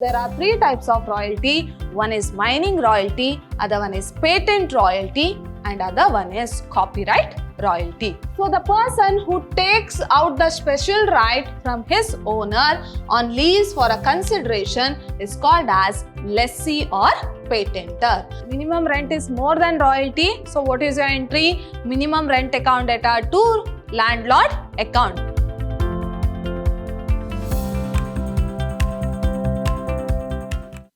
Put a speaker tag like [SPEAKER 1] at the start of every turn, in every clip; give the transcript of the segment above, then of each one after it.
[SPEAKER 1] There are three types of royalty. One is mining royalty, other one is patent royalty, and other one is copyright royalty. So the person who takes out the special right from his owner on lease for a consideration is called as lessee or patenter. Minimum rent is more than royalty. So what is your entry? Minimum rent account data to landlord account.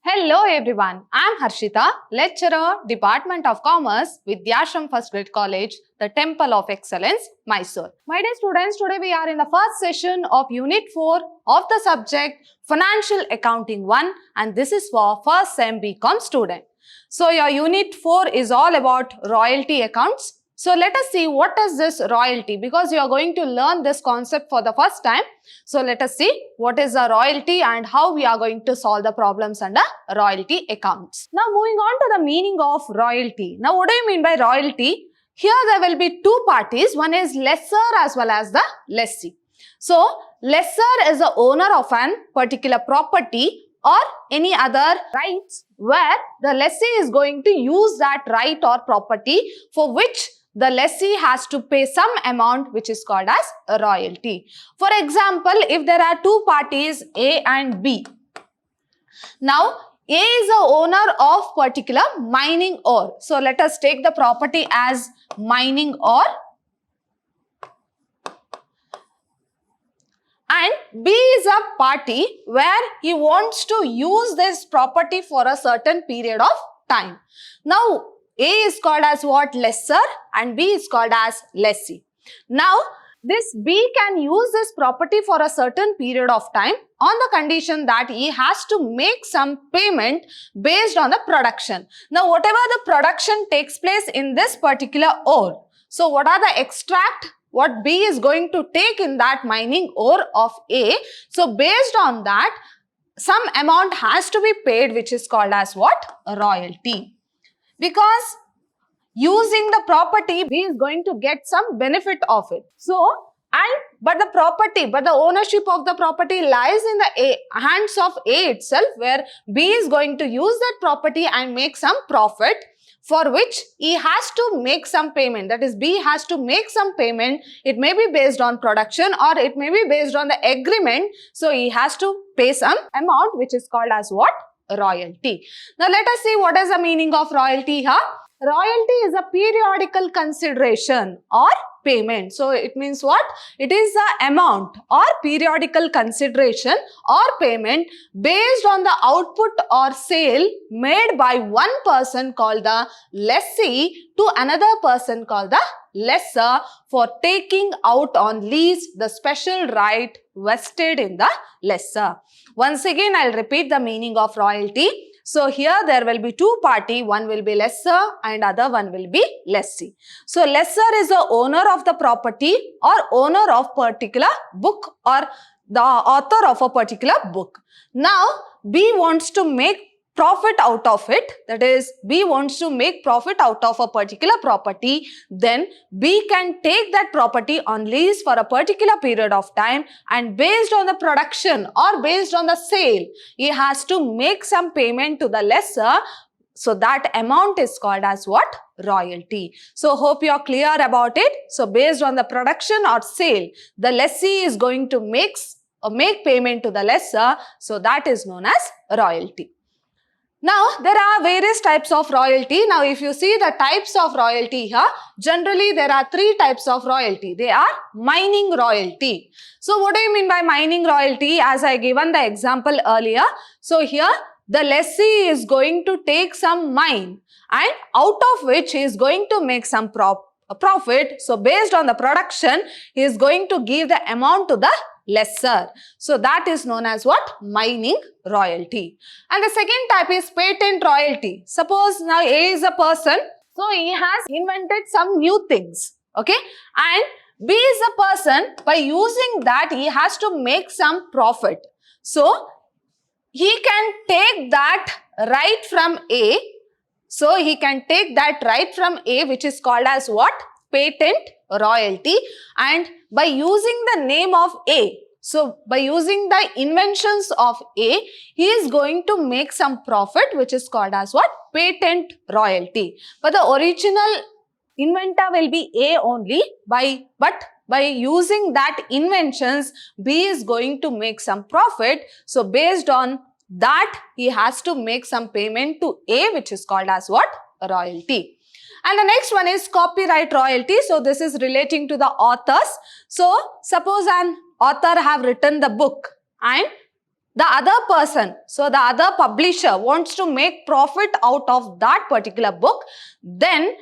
[SPEAKER 1] Hello everyone, I am Harshita, lecturer, Department of Commerce, Vidhyaashram First Grade College, the Temple of Excellence, Mysuru. My dear students, today we are in the first session of Unit 4 of the subject Financial Accounting 1, and this is for first SEM BCom student. So your Unit 4 is all about royalty accounts. So let us see what is this royalty, because you are going to learn this concept for the first time. So let us see what is a royalty and how we are going to solve the problems under royalty accounts. Now moving on to the meaning of royalty. Now what do you mean by royalty? Here there will be two parties. One is lessor as well as the lessee. So lessor is the owner of an particular property or any other rights where the lessee is going to use that right or property for which the lessee has to pay some amount which is called as a royalty. For example, if there are two parties A and B. Now, A is the owner of particular mining ore. So, let us take the property as mining ore. And B is a party where he wants to use this property for a certain period of time. Now, A is called as what? Lessor, and B is called as lessee. Now, this B can use this property for a certain period of time on the condition that he has to make some payment based on the production. Now, whatever the production takes place in this particular ore, so what are the extract? What B is going to take in that mining ore of A. So, based on that, some amount has to be paid, which is called as what? A royalty. Because using the property, B is going to get some benefit of it. So, but the ownership of the property lies in the hands of A itself, where B is going to use that property and make some profit, for which he has to make some payment. That is, B has to make some payment. It may be based on production or it may be based on the agreement. So, he has to pay some amount which is called as what? Royalty. Now, let us see what is the meaning of royalty here. Royalty is a periodical consideration or payment. So, it means what? It is the amount or periodical consideration or payment based on the output or sale made by one person called the lessee to another person called the lessor for taking out on lease the special right vested in the lessor. Once again, I'll repeat the meaning of royalty. So, here there will be two parties, one will be lessor and other one will be lessee. So, lessor is the owner of the property or owner of particular book or the author of a particular book. Now, B wants to make profit out of it, that is, B wants to make profit out of a particular property, then B can take that property on lease for a particular period of time, and based on the production or based on the sale, he has to make some payment to the lessor. So, that amount is called as what? Royalty. So, hope you are clear about it. So, based on the production or sale, the lessee is going to make payment to the lessor. So, that is known as royalty. Now, there are various types of royalty. Now, if you see the types of royalty here, generally there are three types of royalty. They are mining royalty. So, what do you mean by mining royalty? As I given the example earlier. So, here the lessee is going to take some mine and out of which he is going to make some profit. So, based on the production, he is going to give the amount to the lessor. So, that is known as what? Mining royalty. And the second type is patent royalty. Suppose now A is a person, so he has invented some new things, okay, and B is a person, by using that he has to make some profit. So, he can take that right from A. So, he can take that right from A, which is called as what? Patent royalty, and by using the name of A, So by using the inventions of A, he is going to make some profit, which is called as what? Patent royalty. But the original inventor will be A only, but by using that inventions, B is going to make some profit. So based on that, he has to make some payment to A, which is called as what? Royalty. And the next one is copyright royalty. So this is relating to the authors. So suppose an author have written the book and the other person, so the other publisher wants to make profit out of that particular book, then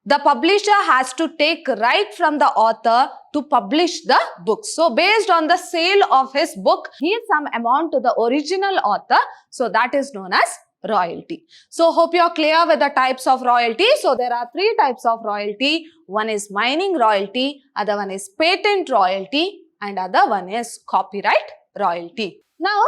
[SPEAKER 1] the publisher has to take right from the author to publish the book. So based on the sale of his book, he gives some amount to the original author. So that is known as royalty. So hope you are clear with the types of royalty. So there are three types of royalty. One is mining royalty, other one is patent royalty, and other one is copyright royalty. Now,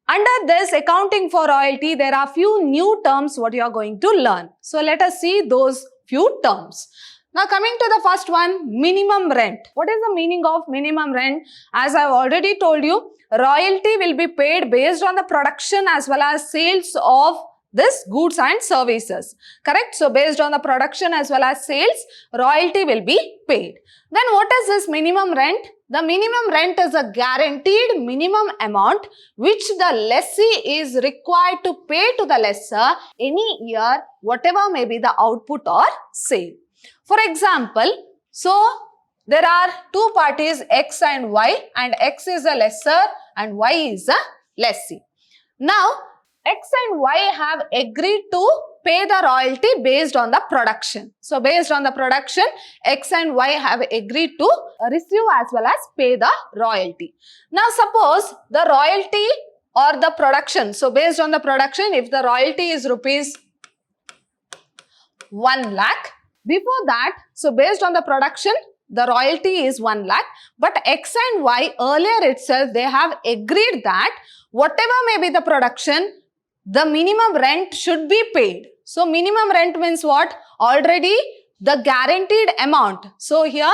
[SPEAKER 1] under this accounting for royalty, there are few new terms what you are going to learn. So let us see those few terms. Now coming to the first one, minimum rent. What is the meaning of minimum rent? As I have already told you, royalty will be paid based on the production as well as sales of this goods and services. Correct? So based on the production as well as sales, royalty will be paid. Then what is this minimum rent? The minimum rent is a guaranteed minimum amount which the lessee is required to pay to the lessor any year, whatever may be the output or sale. For example, so there are two parties X and Y, and X is a lessor and Y is a lessee. Now, X and Y have agreed to pay the royalty based on the production. So based on the production, X and Y have agreed to receive as well as pay the royalty. Now suppose the royalty or the production, so based on the production, if the royalty is rupees 1 lakh, before that, so based on the production, the royalty is 1 lakh, but X and Y earlier itself, they have agreed that whatever may be the production, the minimum rent should be paid. So minimum rent means what? Already the guaranteed amount. So here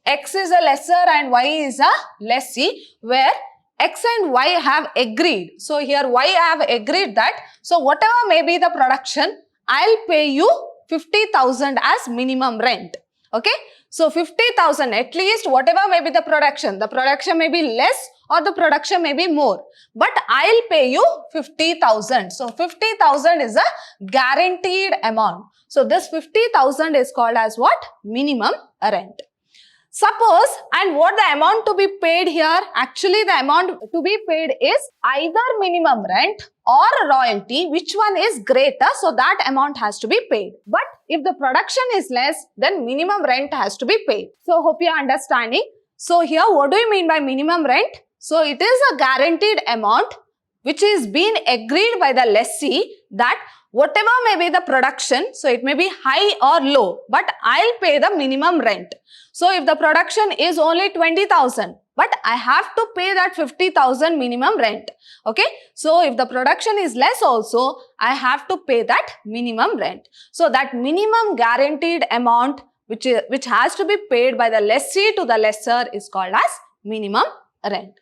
[SPEAKER 1] X is a lessor and Y is a lessee, where X and Y have agreed. So here Y have agreed that, so whatever may be the production, I'll pay you 50,000 as minimum rent. Okay. So 50,000 at least, whatever may be the production may be less or the production may be more, but I'll pay you 50,000. So 50,000 is a guaranteed amount. So this 50,000 is called as what? Minimum rent. Suppose, and what the amount to be paid here, actually the amount to be paid is either minimum rent or royalty, which one is greater, so that amount has to be paid. But if the production is less, then minimum rent has to be paid. So hope you are understanding. So here, what do you mean by minimum rent? So it is a guaranteed amount which is being agreed by the lessee that whatever may be the production, so it may be high or low, but I'll pay the minimum rent. So if the production is only 20,000, but I have to pay that 50,000 minimum rent. Okay. So if the production is less also, I have to pay that minimum rent. So that minimum guaranteed amount which has to be paid by the lessee to the lessor is called as minimum rent.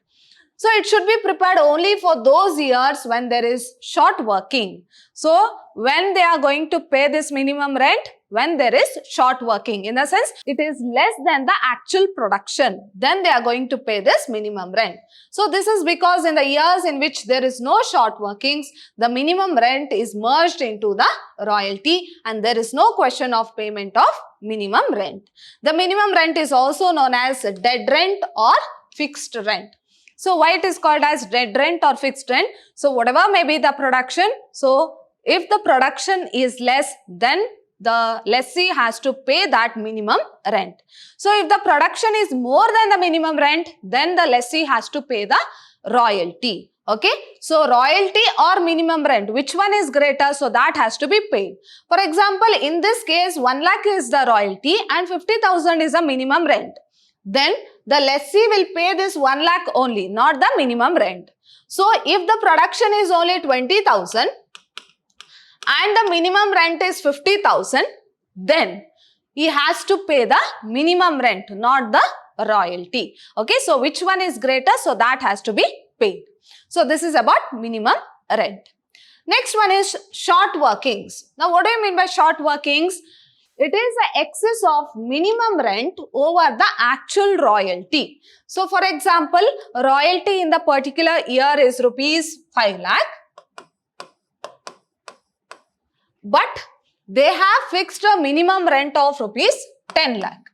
[SPEAKER 1] So it should be prepared only for those years when there is short working. So when they are going to pay this minimum rent, when there is short working, in the sense it is less than the actual production, then they are going to pay this minimum rent. So this is because in the years in which there is no short workings, the minimum rent is merged into the royalty and there is no question of payment of minimum rent. The minimum rent is also known as dead rent or fixed rent. So why it is called as dead rent or fixed rent? So whatever may be the production, so if the production is less, then the lessee has to pay that minimum rent. So if the production is more than the minimum rent, then the lessee has to pay the royalty. Okay. So royalty or minimum rent, which one is greater? So that has to be paid. For example, in this case, 1 lakh is the royalty and 50,000 is the minimum rent. Then the lessee will pay this 1 lakh only, not the minimum rent. So if the production is only 20,000 and the minimum rent is 50,000, then he has to pay the minimum rent, not the royalty. Okay, so which one is greater? So that has to be paid. So this is about minimum rent. Next one is short workings. Now what do you mean by short workings? It is the excess of minimum rent over the actual royalty. So for example, royalty in the particular year is rupees 5 lakh. But they have fixed a minimum rent of rupees 10 lakh.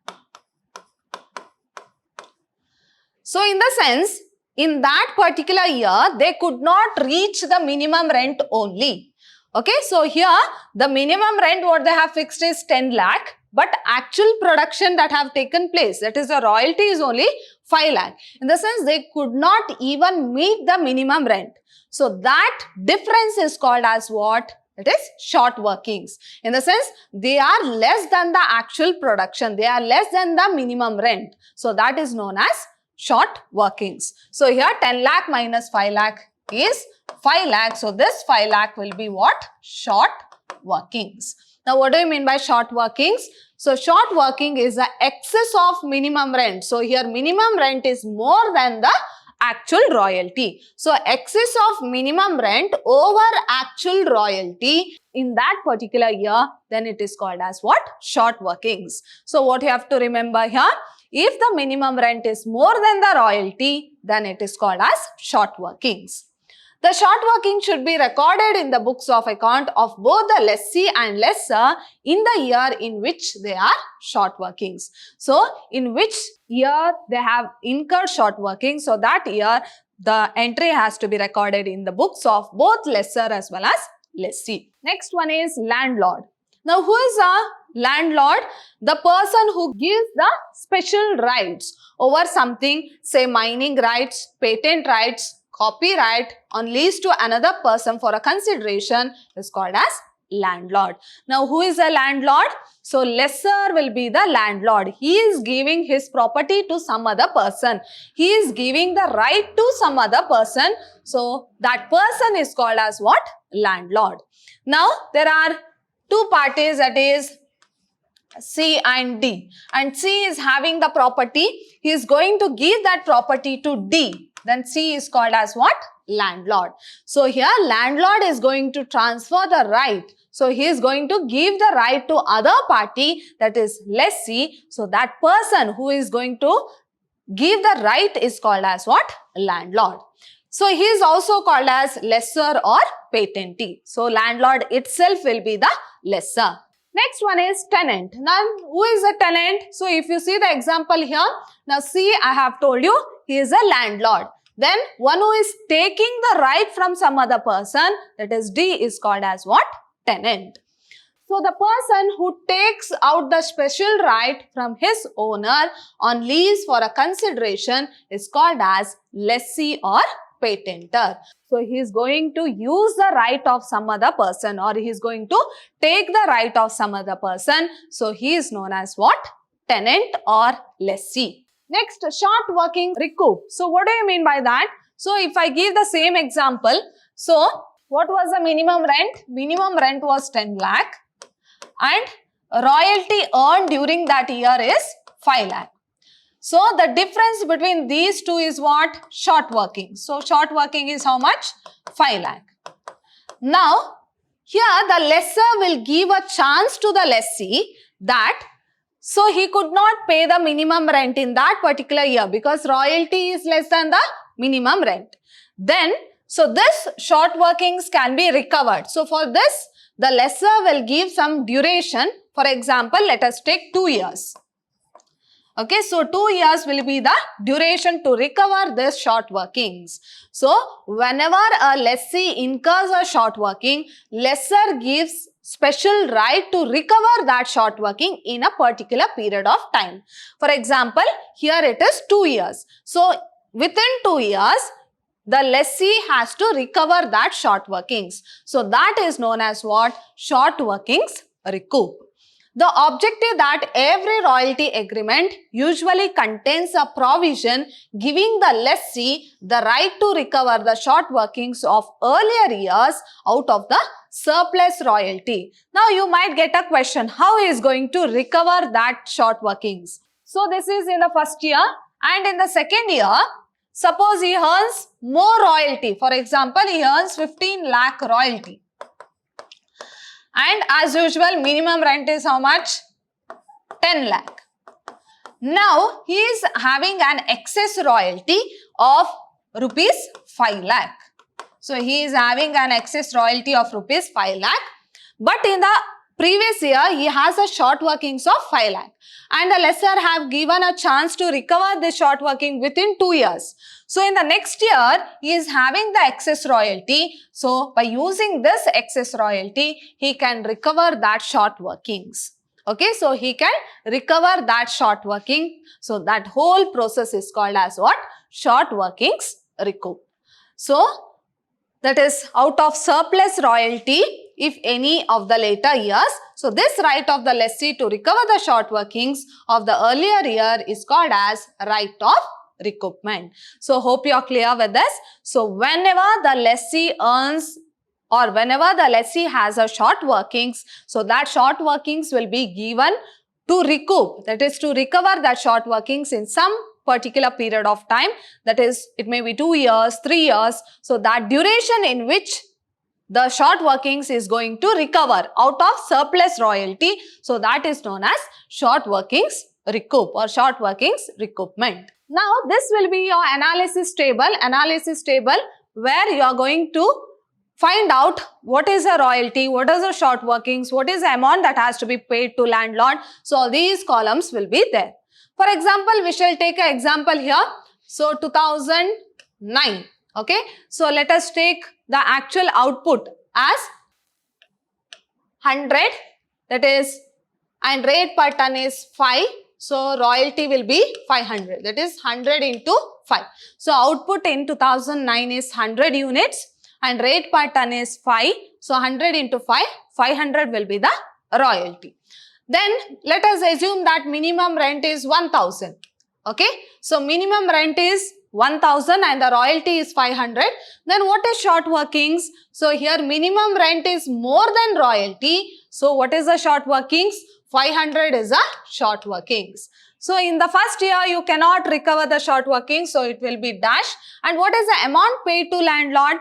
[SPEAKER 1] So in the sense, in that particular year, they could not reach the minimum rent only. Okay, so here the minimum rent what they have fixed is 10 lakh, but actual production that have taken place, that is the royalty is only 5 lakh. In the sense, they could not even meet the minimum rent. So that difference is called as what? It is short workings. In the sense, they are less than the actual production. They are less than the minimum rent. So that is known as short workings. So here 10 lakh minus 5 lakh is 5 lakh. So this 5 lakh will be what? Short workings. Now what do you mean by short workings? So short working is the excess of minimum rent. So here minimum rent is more than the actual royalty. So excess of minimum rent over actual royalty in that particular year, then it is called as what? Short workings. So what you have to remember here? If the minimum rent is more than the royalty, then it is called as short workings. The short working should be recorded in the books of account of both the lessee and lessor in the year in which they are short workings. So, in which year they have incurred short working, so that year the entry has to be recorded in the books of both lessor as well as lessee. Next one is landlord. Now, who is a landlord? The person who gives the special rights over something, say mining rights, patent rights, copyright on lease to another person for a consideration is called as landlord. Now, who is a landlord? So, lessor will be the landlord. He is giving his property to some other person. He is giving the right to some other person. So, that person is called as what? Landlord. Now, there are two parties, that is C and D. And C is having the property. He is going to give that property to D. Then C is called as what? Landlord. So here landlord is going to transfer the right. So he is going to give the right to other party, that is lessee. So that person who is going to give the right is called as what? Landlord. So he is also called as lessor or patentee. So landlord itself will be the lessor. Next one is tenant. Now, who is a tenant? So, if you see the example here, now C, I have told you, he is a landlord. Then, one who is taking the right from some other person, that is D, is called as what? Tenant. So, the person who takes out the special right from his owner on lease for a consideration is called as lessee or patenter. So, he is going to use the right of some other person, or he is going to take the right of some other person. So, he is known as what? Tenant or lessee. Next, short working recoup. So, what do you mean by that? So, if I give the same example, so what was the minimum rent? Minimum rent was 10 lakh and royalty earned during that year is 5 lakh. So, the difference between these two is what? Short working. So, short working is how much? 5 lakh. Now, here the lessor will give a chance to the lessee that so he could not pay the minimum rent in that particular year because royalty is less than the minimum rent. Then, so this short workings can be recovered. So, for this, the lessor will give some duration. For example, let us take 2 years. Okay, so 2 years will be the duration to recover this short workings. So, whenever a lessee incurs a short working, lessor gives special right to recover that short working in a particular period of time. For example, here it is 2 years. So, within 2 years, the lessee has to recover that short workings. So, that is known as what? Short workings recoup. The objective that every royalty agreement usually contains a provision giving the lessee the right to recover the short workings of earlier years out of the surplus royalty. Now, you might get a question, how he is going to recover that short workings? So this is in the first year, and in the second year, suppose he earns more royalty. For example, he earns 15 lakh royalty. And as usual, minimum rent is how much? 10 lakh. Now, he is having an excess royalty of rupees 5 lakh. So, he is having an excess royalty of rupees 5 lakh. But in the previous year, he has a short workings of 5 lakh. And the lessor have given a chance to recover the short working within 2 years. So, in the next year, he is having the excess royalty. So, by using this excess royalty, he can recover that short workings. Okay, so he can recover that short working. So, that whole process is called as what? Short workings recoup. So, that is out of surplus royalty, if any of the later years. So, this right of the lessee to recover the short workings of the earlier year is called as right of recoupment. So, hope you are clear with this. So, whenever the lessee earns or whenever the lessee has a short workings, so that short workings will be given to recoup. That is to recover that short workings in some particular period of time. That is, it may be 2 years, 3 years. So, that duration in which the short workings is going to recover out of surplus royalty. So, that is known as short workings recoup or short workings recoupment. Now, this will be your analysis table where you are going to find out what is the royalty, what is the short workings, what is the amount that has to be paid to landlord. So, all these columns will be there. For example, we shall take an example here. So, 2009. Okay. So, let us take the actual output as 100, that is, and rate per ton is 5. So, royalty will be 500, that is 100 into 5. So, output in 2009 is 100 units and rate per ton is 5. So, 100 into 5, 500 will be the royalty. Then, let us assume that minimum rent is 1000. Okay. So, minimum rent is 1000 and the royalty is 500. Then, what is short workings? So, here minimum rent is more than royalty. So, what is the short workings? 500 is a short workings. So, in the first year, you cannot recover the short workings. So, it will be dash. And what is the amount paid to landlord?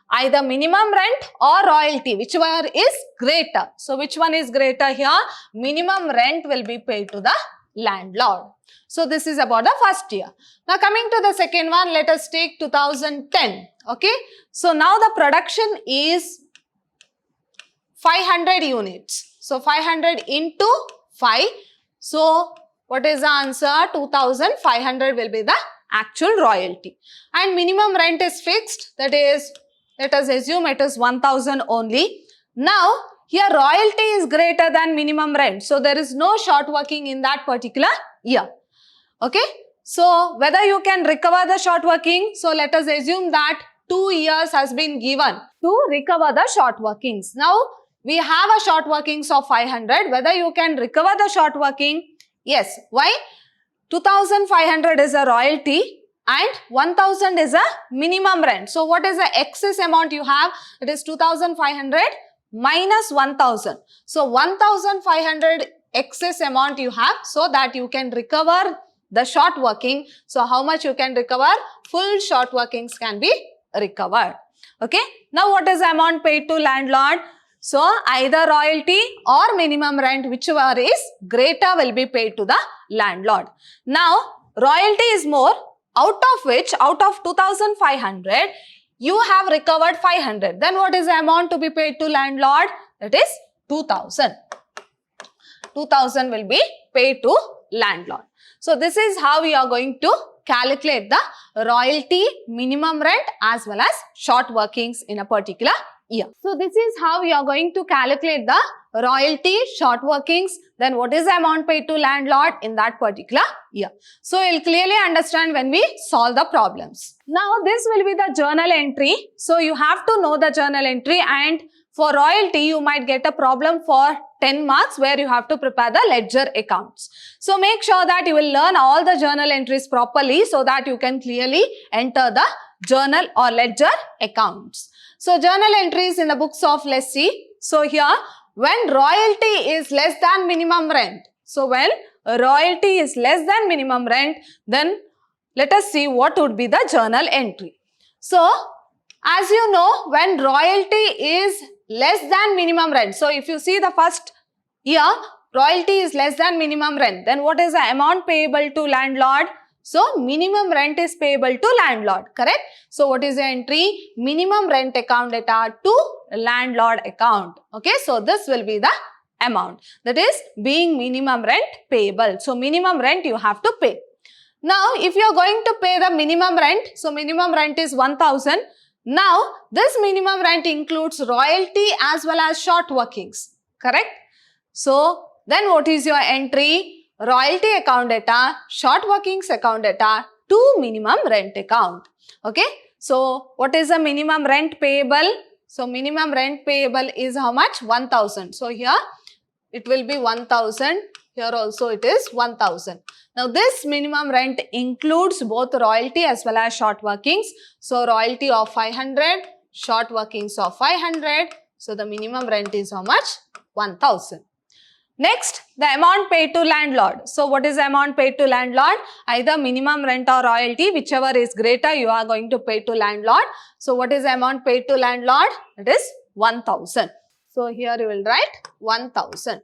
[SPEAKER 1] Either minimum rent or royalty, whichever is greater. So, which one is greater here? Minimum rent will be paid to the landlord. So, this is about the first year. Now, coming to the second one, let us take 2010. Okay. So, now the production is 500 units. So, 500 into 5. So, what is the answer? 2500 will be the actual royalty. And minimum rent is fixed. That is, let us assume it is 1000 only. Now, here royalty is greater than minimum rent. So, there is no short working in that particular year. Okay. So, whether you can recover the short working. So, let us assume that 2 years has been given to recover the short workings. Now, we have a short workings of 500. Whether you can recover the short working? Yes. Why? 2500 is a royalty and 1000 is a minimum rent. So, what is the excess amount you have? It is 2500 minus 1000. So, 1500 excess amount you have so that you can recover the short working. So, how much you can recover? Full short workings can be recovered. Okay. Now, what is the amount paid to landlord? So, either royalty or minimum rent, whichever is greater, will be paid to the landlord. Now, royalty is more, out of which, out of 2500, you have recovered 500. Then what is the amount to be paid to landlord? That is 2000. 2000 will be paid to landlord. So, this is how we are going to calculate the royalty, minimum rent as well as short workings in a particular year. So, this is how we are going to calculate the royalty, short workings, then what is the amount paid to landlord in that particular year. So, you will clearly understand when we solve the problems. Now, this will be the journal entry. So, you have to know the journal entry, and for royalty, you might get a problem for 10 marks where you have to prepare the ledger accounts. So, make sure that you will learn all the journal entries properly so that you can clearly enter the journal or ledger accounts. So, journal entries in the books of lessee. So, here when royalty is less than minimum rent. So, when royalty is less than minimum rent, then let us see what would be the journal entry. So, as you know, when royalty is less than minimum rent, so if you see the first year, royalty is less than minimum rent, then what is the amount payable to landlord? So, minimum rent is payable to landlord, correct? So, what is the entry? Minimum rent account data to landlord account. Okay, so this will be the amount, that is being minimum rent payable. So, minimum rent you have to pay. Now, if you are going to pay the minimum rent, so minimum rent is 1000. Now, this minimum rent includes royalty as well as short workings, correct? So, then what is your entry? Royalty account data, short workings account data to minimum rent account. Okay. So, what is the minimum rent payable? So, minimum rent payable is how much? 1000. So, here it will be 1000. Here also it is 1000. Now, this minimum rent includes both royalty as well as short workings. So, royalty of 500, short workings of 500. So, the minimum rent is how much? 1000. Next, the amount paid to landlord. So, what is the amount paid to landlord? Either minimum rent or royalty, whichever is greater, you are going to pay to landlord. So, what is the amount paid to landlord? It is 1000. So, here you will write 1000.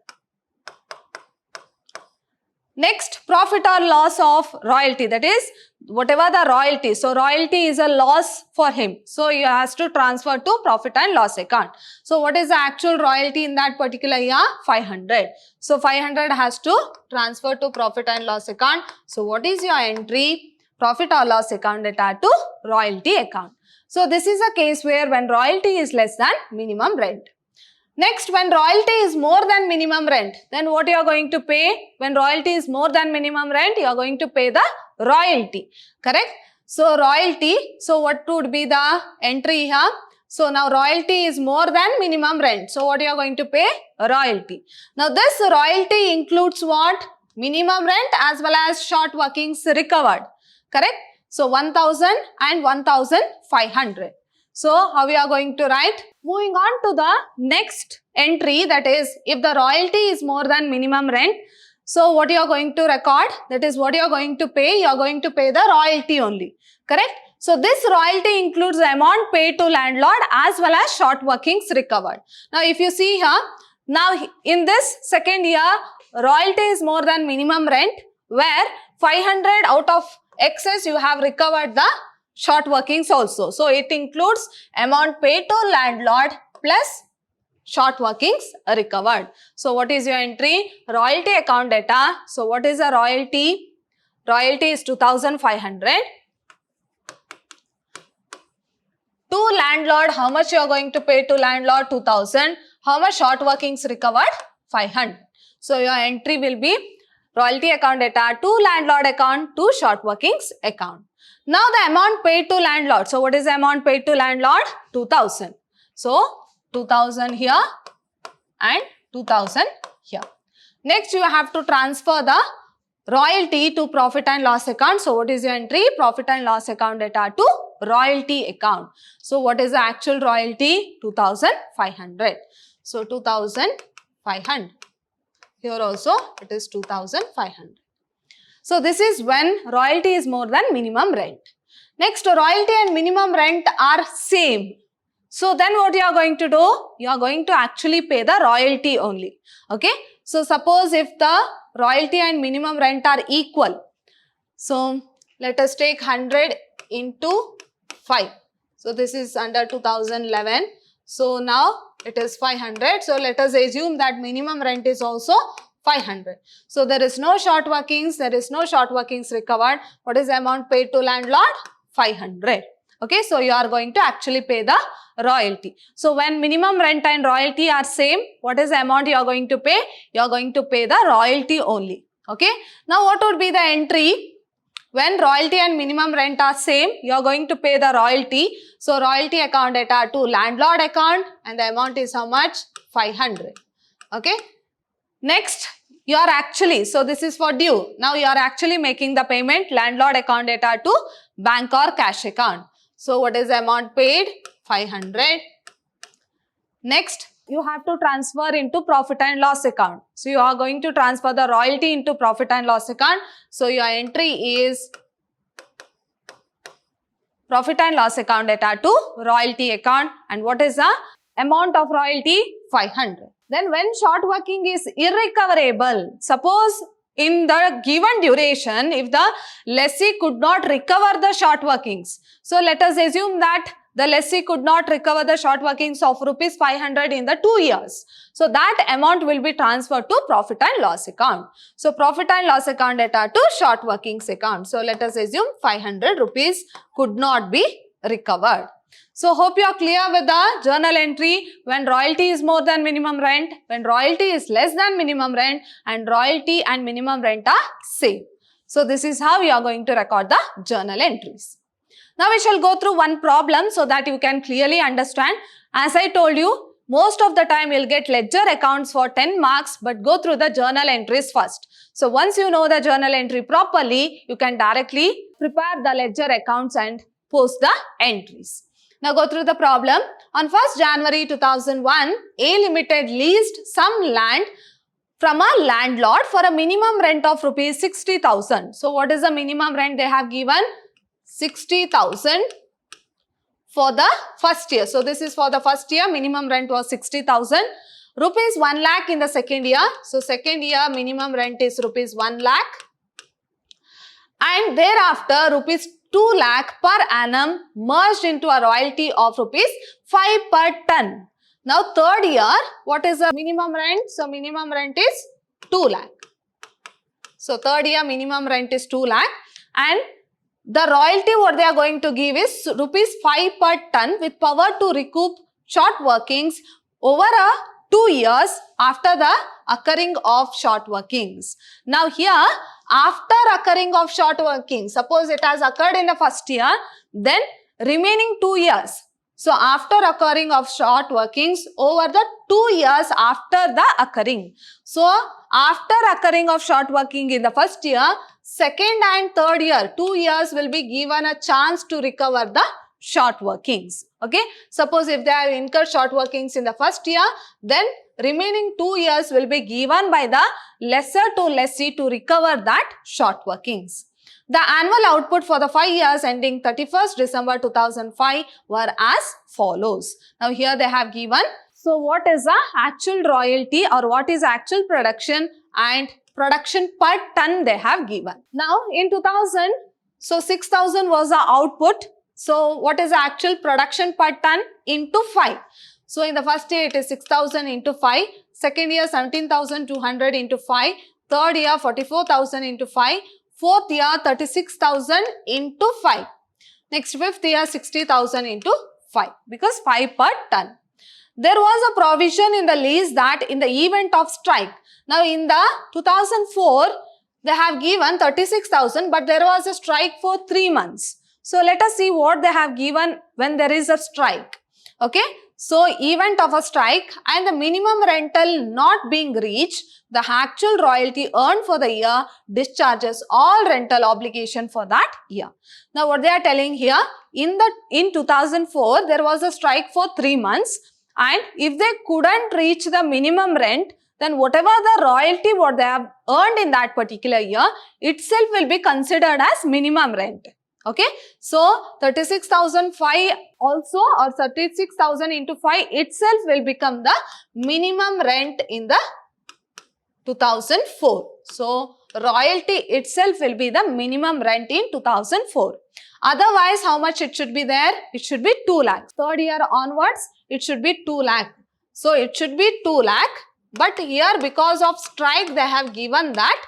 [SPEAKER 1] Next, profit or loss of royalty, that is whatever the royalty. So, royalty is a loss for him. So, he has to transfer to profit and loss account. So, what is the actual royalty in that particular year? 500. So, 500 has to transfer to profit and loss account. So, what is your entry? Profit or loss account data to royalty account. So, this is a case where when royalty is less than minimum rent. Next, when royalty is more than minimum rent, then what you are going to pay? When royalty is more than minimum rent, you are going to pay the royalty, correct? So, royalty, so what would be the entry here? So, now royalty is more than minimum rent. So, what you are going to pay? Royalty. Now, this royalty includes what? Minimum rent as well as short workings recovered, correct? So, 1000 and 1500. So, how we are going to write? Moving on to the next entry, that is if the royalty is more than minimum rent. So, what you are going to record? That is what you are going to pay. You are going to pay the royalty only, correct? So, this royalty includes the amount paid to landlord as well as short workings recovered. Now, if you see here, now in this second year, royalty is more than minimum rent, where 500 out of excess you have recovered the short workings also. So, it includes amount paid to landlord plus short workings recovered. So, what is your entry? Royalty account data. So, what is the royalty? Royalty is 2500. To landlord, how much you are going to pay to landlord? 2000. How much short workings recovered? 500. So, your entry will be royalty account data to landlord account to short workings account. Now, the amount paid to landlord. So, what is the amount paid to landlord? 2000. So, 2000 here and 2000 here. Next, you have to transfer the royalty to profit and loss account. So, what is your entry? Profit and loss account data to royalty account. So, what is the actual royalty? 2500. So, 2500. Here also, it is 2500. So, this is when royalty is more than minimum rent. Next, royalty and minimum rent are same. So, then what you are going to do? You are going to actually pay the royalty only. Okay. So, suppose if the royalty and minimum rent are equal. So, let us take 100 into 5. So, this is under 2011. So, now it is 500. So, let us assume that minimum rent is also 500. So, there is no short workings, there is no short workings recovered. What is the amount paid to landlord? 500. Okay, so you are going to actually pay the royalty. So, when minimum rent and royalty are same, what is the amount you are going to pay? You are going to pay the royalty only. Okay, now what would be the entry? When royalty and minimum rent are same, you are going to pay the royalty. So, royalty account data to landlord account and the amount is how much? 500. Okay. Next, you are actually, so this is for due. Now, you are actually making the payment landlord account data to bank or cash account. So, what is the amount paid? 500. Next, you have to transfer into profit and loss account. So you are going to transfer the royalty into profit and loss account. So your entry is profit and loss account data to royalty account. And what is the amount of royalty? 500. Then when short working is irrecoverable, suppose in the given duration, if the lessee could not recover the short workings. So let us assume that the lessee could not recover the short workings of rupees 500 in the 2 years. So that amount will be transferred to profit and loss account. So profit and loss account data to short workings account. So let us assume 500 rupees could not be recovered. So hope you are clear with the journal entry when royalty is more than minimum rent, when royalty is less than minimum rent, and royalty and minimum rent are same. So this is how you are going to record the journal entries. Now we shall go through one problem so that you can clearly understand. As I told you, most of the time you will get ledger accounts for 10 marks, but go through the journal entries first. So once you know the journal entry properly, you can directly prepare the ledger accounts and post the entries. Now go through the problem. On 1st January 2001, A Limited leased some land from a landlord for a minimum rent of rupees 60,000. So what is the minimum rent they have given? 60,000 for the first year. So this is for the first year, minimum rent was 60,000. Rupees 1 lakh in the second year. So second year minimum rent is rupees 1 lakh. And thereafter rupees 2 lakh per annum merged into a royalty of rupees 5 per ton. Now third year, what is the minimum rent? So minimum rent is 2 lakh. So third year minimum rent is 2 lakh and the royalty what they are going to give is rupees 5 per ton with power to recoup short workings over a 2 years after the occurring of short workings. Now here, after occurring of short workings, suppose it has occurred in the first year, then remaining 2 years. So after occurring of short workings over the 2 years after the occurring. So after occurring of short working in the first year, second and third year, 2 years will be given a chance to recover the short workings. Okay. Suppose if they have incurred short workings in the first year, then remaining 2 years will be given by the lessor to lessee to recover that short workings. The annual output for the 5 years ending 31st December 2005 were as follows. Now here they have given. So what is the actual royalty or what is actual production and production per ton they have given. Now in 2000, so 6,000 was the output. So what is the actual production per ton into 5? So in the first year it is 6,000 into 5, second year 17,200 into 5, third year 44,000 into 5, fourth year 36,000 into 5, next fifth year 60,000 into 5 because 5 per ton. There was a provision in the lease that in the event of strike. Now in the 2004 they have given 36,000 but there was a strike for 3 months. So let us see what they have given when there is a strike. Okay. So event of a strike and the minimum rental not being reached, the actual royalty earned for the year discharges all rental obligation for that year. Now what they are telling here, in 2004 there was a strike for 3 months and if they couldn't reach the minimum rent, then whatever the royalty what they have earned in that particular year itself will be considered as minimum rent. Okay, so 36,005 also or 36,000 into 5 itself will become the minimum rent in the 2004. So royalty itself will be the minimum rent in 2004. Otherwise, how much it should be there? It should be 2 lakh. Third year onwards, it should be 2 lakh. So it should be 2 lakh. But here because of strike, they have given that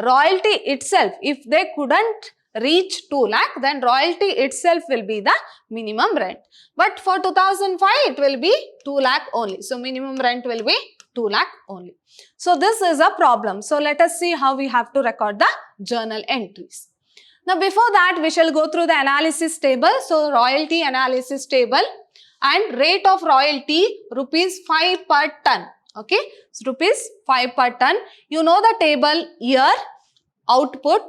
[SPEAKER 1] royalty itself, if they couldn't reach 2 lakh, then royalty itself will be the minimum rent. But for 2005, it will be 2 lakh only. So minimum rent will be 2 lakh only. So this is a problem. So let us see how we have to record the journal entries. Now before that, we shall go through the analysis table. So royalty analysis table and rate of royalty rupees 5 per ton. Okay, so rupees 5 per ton. You know the table year, output,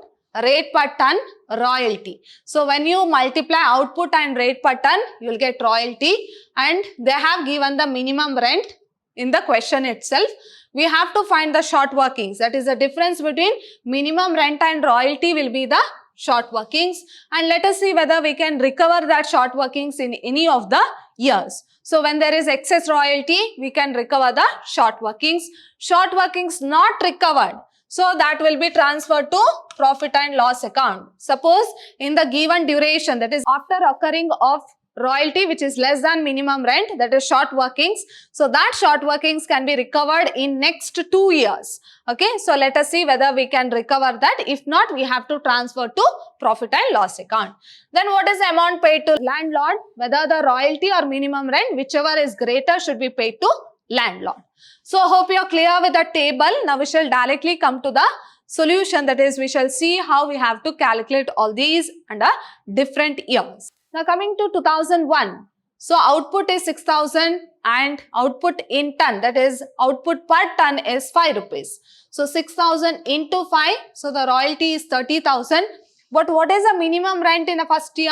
[SPEAKER 1] rate per ton, royalty. So when you multiply output and rate per ton, you will get royalty and they have given the minimum rent in the question itself. We have to find the short workings. That is the difference between minimum rent and royalty will be the short workings. And let us see whether we can recover that short workings in any of the years. So when there is excess royalty, we can recover the short workings. Short workings not recovered, so that will be transferred to profit and loss account. Suppose in the given duration, that is after occurring of royalty which is less than minimum rent, that is short workings. So that short workings can be recovered in next 2 years. Okay, so let us see whether we can recover that. If not, we have to transfer to profit and loss account. Then what is the amount paid to landlord? Whether the royalty or minimum rent, whichever is greater, should be paid to landlord. So hope you are clear with the table. Now we shall directly come to the solution, that is we shall see how we have to calculate all these under different years. Now coming to 2001, so output is 6,000 and output in ton, that is output per ton is 5 rupees. So 6,000 into 5, so the royalty is 30,000. But what is the minimum rent in the first year?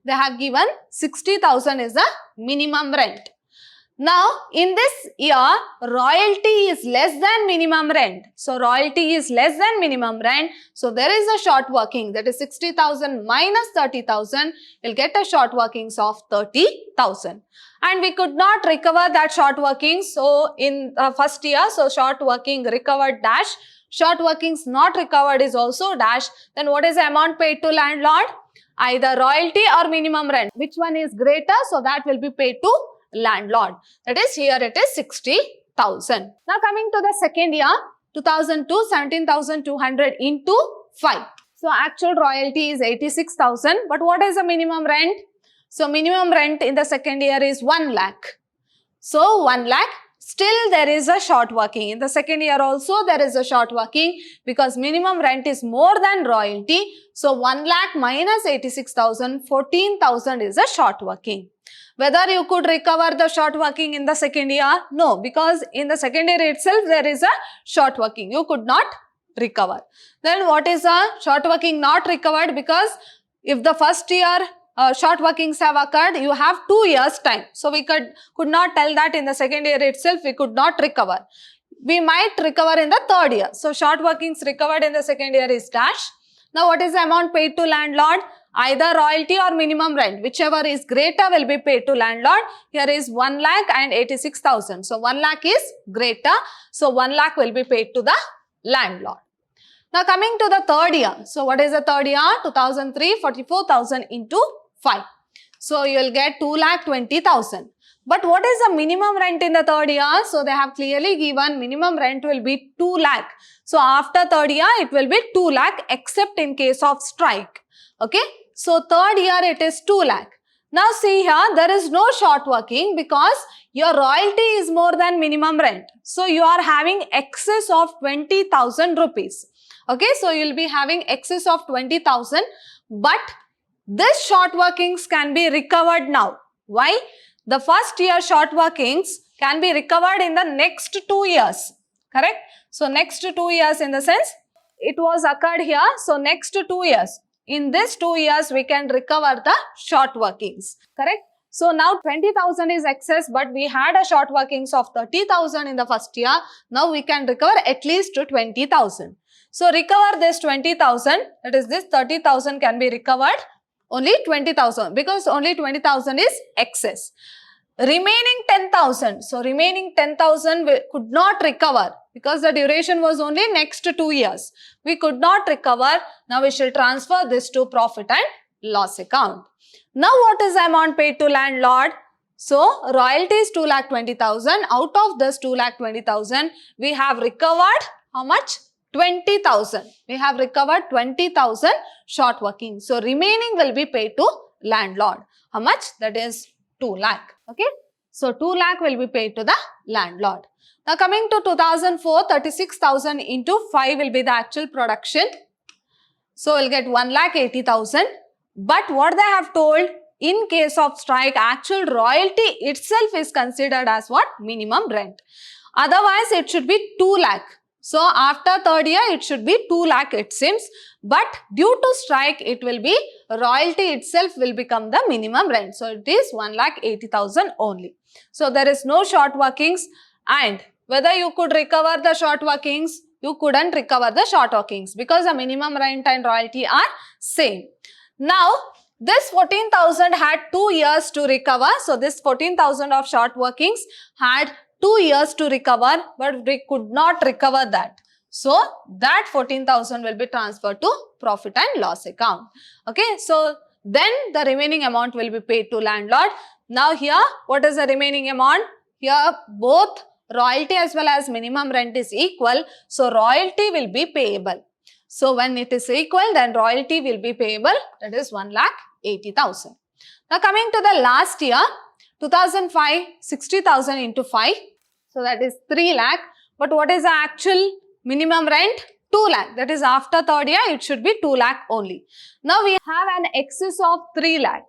[SPEAKER 1] They have given 60,000 is the minimum rent. Now, in this year, royalty is less than minimum rent. So, royalty is less than minimum rent. So, there is a short working, that is 60,000 minus 30,000. You'll get a short workings of 30,000. And we could not recover that short workings. So, in first year, so short working recovered dash. Short workings not recovered is also dash. Then what is the amount paid to landlord? Either royalty or minimum rent. Which one is greater? So, that will be paid to landlord. That is, here it is 60,000. Now coming to the second year, 2002, 17,200 into 5. So actual royalty is 86,000. But what is the minimum rent? So minimum rent in the second year is 1 lakh. So 1 lakh. Still there is a short working. In the second year also there is a short working because minimum rent is more than royalty. So 1 lakh minus 86,000, 14,000 is a short working. Whether you could recover the short working in the second year? No, because in the second year itself there is a short working. You could not recover. Then what is a short working not recovered? Because if the first year short workings have occurred, you have 2 years time. So we could not tell that in the second year itself we could not recover. We might recover in the third year. So short workings recovered in the second year is dash. Now what is the amount paid to landlord? Either royalty or minimum rent, whichever is greater will be paid to landlord. Here is 1 lakh and 86,000. So 1 lakh is greater. So 1 lakh will be paid to the landlord. Now coming to the third year. So what is the third year? 2003, 44,000 into 5. So you will get 2,20,000. But what is the minimum rent in the third year? So they have clearly given minimum rent will be 2 lakh. So after third year it will be 2 lakh except in case of strike. Okay. So third year it is 2 lakh. Now see here, there is no short working because your royalty is more than minimum rent. So you are having excess of 20,000 rupees. Okay. So you will be having excess of 20,000. But this short workings can be recovered now. Why? The first year short workings can be recovered in the next 2 years. Correct? So next 2 years in the sense it was occurred here. So next 2 years. In this 2 years, we can recover the short workings. Correct? So now 20,000 is excess, but we had a short workings of 30,000 in the first year. Now we can recover at least 20,000. So recover this 20,000, that is this 30,000 can be recovered. Only 20,000 because only 20,000 is excess. Remaining 10,000. So remaining 10,000 we could not recover because the duration was only next 2 years. We could not recover. Now we shall transfer this to profit and loss account. Now what is the amount paid to landlord? So royalty is 2,20,000. Out of this 2,20,000 we have recovered how much? 20,000. We have recovered 20,000 short working. So remaining will be paid to landlord. How much? That is 2 lakh. Okay. So 2 lakh will be paid to the landlord. Now coming to 2004, 36,000 into 5 will be the actual production. So we'll get 1,80,000. But what they have told, in case of strike, actual royalty itself is considered as what? Minimum rent. Otherwise, it should be 2 lakh. So after third year, it should be 2 lakh it seems. But due to strike, it will be royalty itself will become the minimum rent. So it is 1,80,000 only. So there is no short workings. And whether you could recover the short workings, you couldn't recover the short workings because the minimum rent and royalty are same. Now, this 14,000 had 2 years to recover. So, this 14,000 of short workings had 2 years to recover, but we could not recover that. So, that 14,000 will be transferred to profit and loss account. Okay, so then the remaining amount will be paid to landlord. Now, here, what is the remaining amount? Here, both royalty as well as minimum rent is equal. So, royalty will be payable. So, when it is equal, then royalty will be payable, that is 1,80,000. Now, coming to the last year, 2005, 60,000 into 5. So, that is 3 lakh. But what is the actual minimum rent? 2 lakh. That is after third year, it should be 2 lakh only. Now, we have an excess of 3 lakh.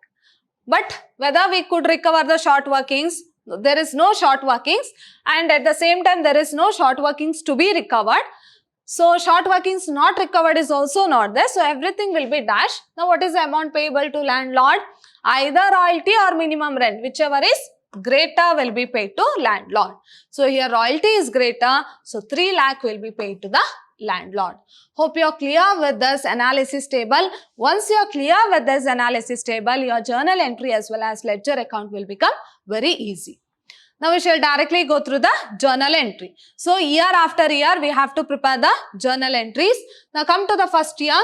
[SPEAKER 1] But whether we could recover the short workings, there is no short workings, and at the same time, there is no short workings to be recovered. So, short workings not recovered is also not there. So, everything will be dashed. Now, what is the amount payable to landlord? Either royalty or minimum rent, whichever is greater will be paid to landlord. So, here royalty is greater. So, 3 lakh will be paid to the landlord. Hope you are clear with this analysis table. Once you are clear with this analysis table, your journal entry as well as ledger account will become very easy. Now, we shall directly go through the journal entry. So, year after year, we have to prepare the journal entries. Now, come to the first year.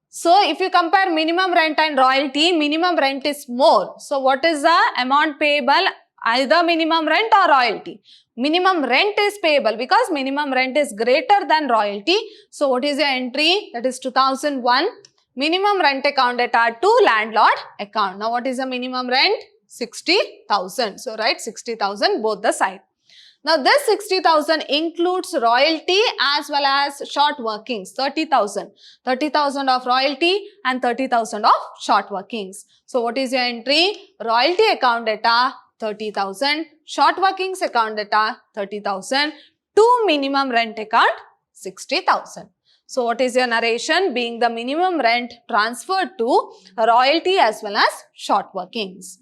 [SPEAKER 1] So, if you compare minimum rent and royalty, minimum rent is more. So, what is the amount payable? Either minimum rent or royalty. Minimum rent is payable because minimum rent is greater than royalty. So, what is your entry? That is 2001. Minimum rent account data to landlord account. Now, what is the minimum rent? 60,000. So, write 60,000 both the side. Now, this 60,000 includes royalty as well as short workings, 30,000. 30,000 of royalty and 30,000 of short workings. So, what is your entry? Royalty account data 30,000, short workings account data 30,000, to minimum rent account 60,000. So, what is your narration? Being the minimum rent transferred to royalty as well as short workings.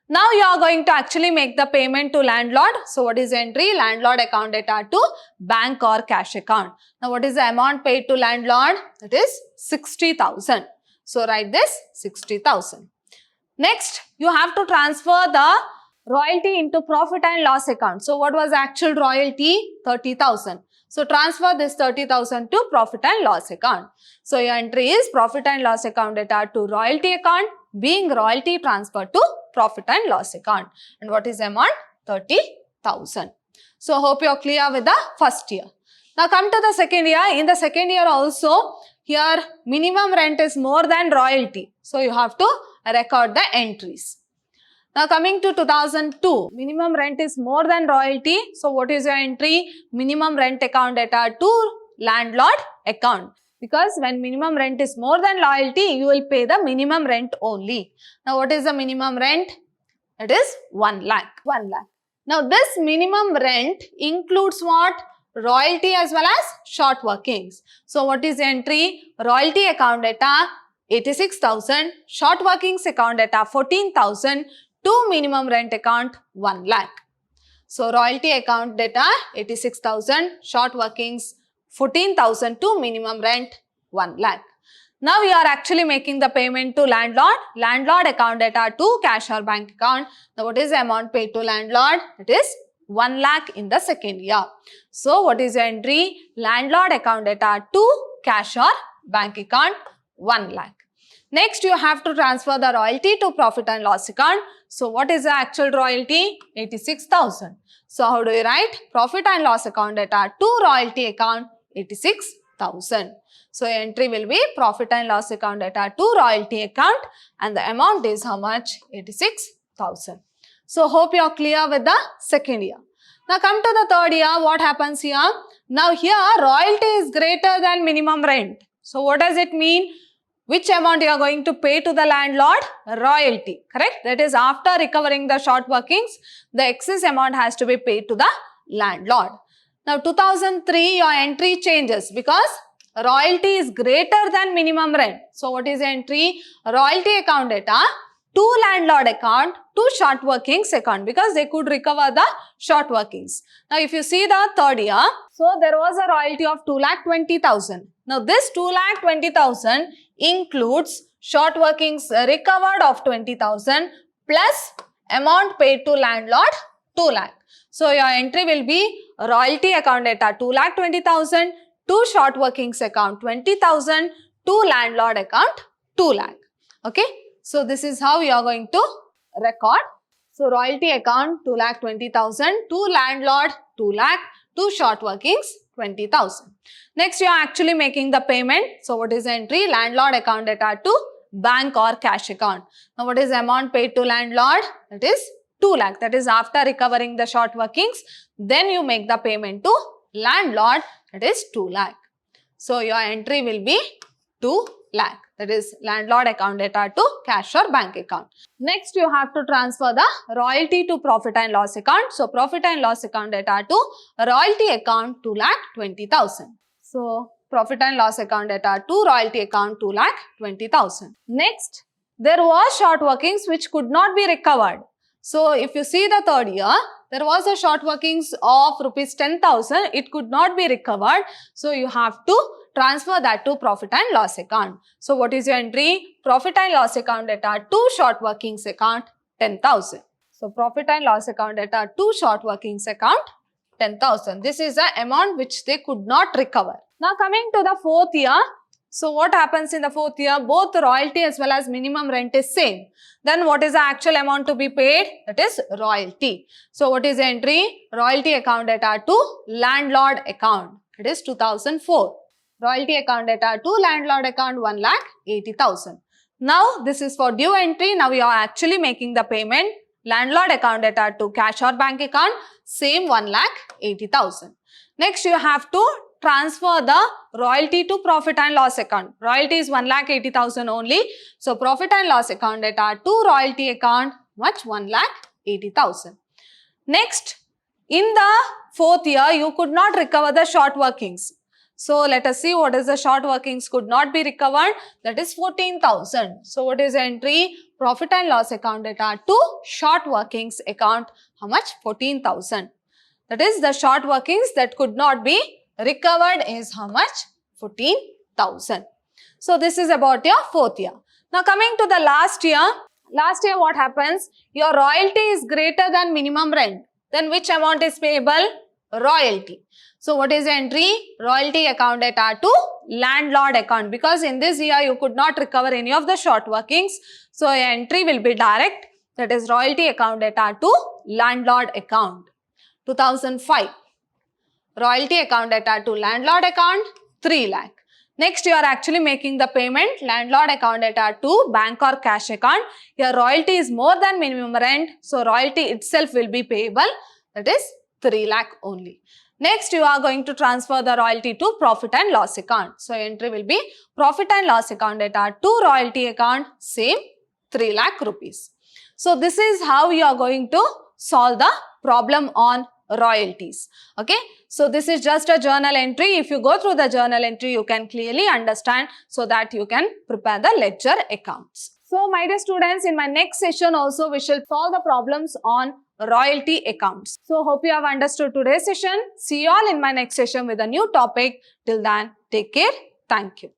[SPEAKER 1] Now, you are going to actually make the payment to landlord. So, what is the entry? Landlord account data to bank or cash account. Now, what is the amount paid to landlord? That is 60,000. So, write this 60,000. Next, you have to transfer the royalty into profit and loss account. So, what was actual royalty? 30,000. So, transfer this 30,000 to profit and loss account. So, your entry is profit and loss account data to royalty account, being royalty transferred to profit and loss account. And what is the amount? 30,000. So, hope you are clear with the first year. Now, come to the second year. In the second year also, here minimum rent is more than royalty. So, you have to record the entries. Now, coming to 2002, minimum rent is more than royalty. So, what is your entry? Minimum rent account data to landlord account. Because when minimum rent is more than royalty, you will pay the minimum rent only. Now, what is the minimum rent? It is 1 lakh. 1 lakh. Now, this minimum rent includes what? Royalty as well as short workings. So, what is the entry? Royalty account data 86,000, short workings account data 14,000, to minimum rent account 1 lakh. So, royalty account data 86,000, short workings 14,000 to minimum rent 1 lakh. Now, we are actually making the payment to landlord. Landlord account data to cash or bank account. Now, what is the amount paid to landlord? It is 1 lakh in the second year. So, what is the entry? Landlord account data to cash or bank account 1 lakh. Next, you have to transfer the royalty to profit and loss account. So, what is the actual royalty? 86,000. So, how do you write? Profit and loss account data to royalty account 86,000. So, entry will be profit and loss account data to royalty account, and the amount is how much? 86,000. So, hope you are clear with the second year. Now, come to the third year. What happens here? Now, here royalty is greater than minimum rent. So, what does it mean? Which amount you are going to pay to the landlord? Royalty, correct? That is, after recovering the short workings, the excess amount has to be paid to the landlord. Now, 2003, your entry changes because royalty is greater than minimum rent. So, what is the entry? Royalty account data to landlord account to short workings account because they could recover the short workings. Now, if you see the third year, so there was a royalty of 2,20,000. Now, this 2,20,000 includes short workings recovered of 20,000 plus amount paid to landlord 2 lakh. So, your entry will be royalty account data 2,20,000 to short workings account 20,000 to landlord account 2 lakh. Okay. So, this is how you are going to record. So, royalty account 2,20,000 to landlord 2 lakh to short workings 20,000. Next, you are actually making the payment. So, what is the entry? Landlord account data to bank or cash account. Now, what is the amount paid to landlord? That is 2 lakh. That is after recovering the short workings. Then you make the payment to landlord. That is 2 lakh. So, your entry will be 2 lakh. That is landlord account data to cash or bank account. Next, you have to transfer the royalty to profit and loss account. So, profit and loss account data to royalty account 2,20,000. So, profit and loss account data to royalty account 2,20,000. Next, there was short workings which could not be recovered. So, if you see the third year, there was a short workings of rupees 10,000. It could not be recovered. So, you have to transfer that to profit and loss account. So, what is your entry? Profit and loss account data to short workings account 10,000. So, profit and loss account data to short workings account 10,000. This is the amount which they could not recover. Now, coming to the fourth year. So, what happens in the fourth year? Both royalty as well as minimum rent is same. Then, what is the actual amount to be paid? That is royalty. So, what is the entry? Royalty account data to landlord account. It is 2004. Royalty account data to landlord account 1,80,000. Now, this is for due entry. Now, you are actually making the payment. Landlord account data to cash or bank account, same 1,80,000. Next, you have to transfer the royalty to profit and loss account. Royalty is 1,80,000 only. So, profit and loss account data to royalty account, much 1,80,000. Next, in the fourth year, you could not recover the short workings. So, let us see what is the short workings could not be recovered. That is 14,000. So, what is the entry? Profit and loss account data to short workings account. How much? 14,000. That is the short workings that could not be recovered is how much? 14,000. So, this is about your fourth year. Now, coming to the last year. Last year what happens? Your royalty is greater than minimum rent. Then which amount is payable? Royalty. So, what is the entry? Royalty account data to landlord account. Because in this year, you could not recover any of the short workings. So, your entry will be direct. That is royalty account data to landlord account. 2005. Royalty account data to landlord account 3 lakh. Next, you are actually making the payment. Landlord account data to bank or cash account. Your royalty is more than minimum rent. So, royalty itself will be payable. That is 3 lakh only. Next, you are going to transfer the royalty to profit and loss account. So, entry will be profit and loss account data to royalty account, same 3 lakh rupees. So, this is how you are going to solve the problem on royalties. Okay. So, this is just a journal entry. If you go through the journal entry, you can clearly understand so that you can prepare the ledger accounts. So, my dear students, in my next session also, we shall solve the problems on royalty accounts. So, hope you have understood today's session. See you all in my next session with a new topic. Till then, take care. Thank you.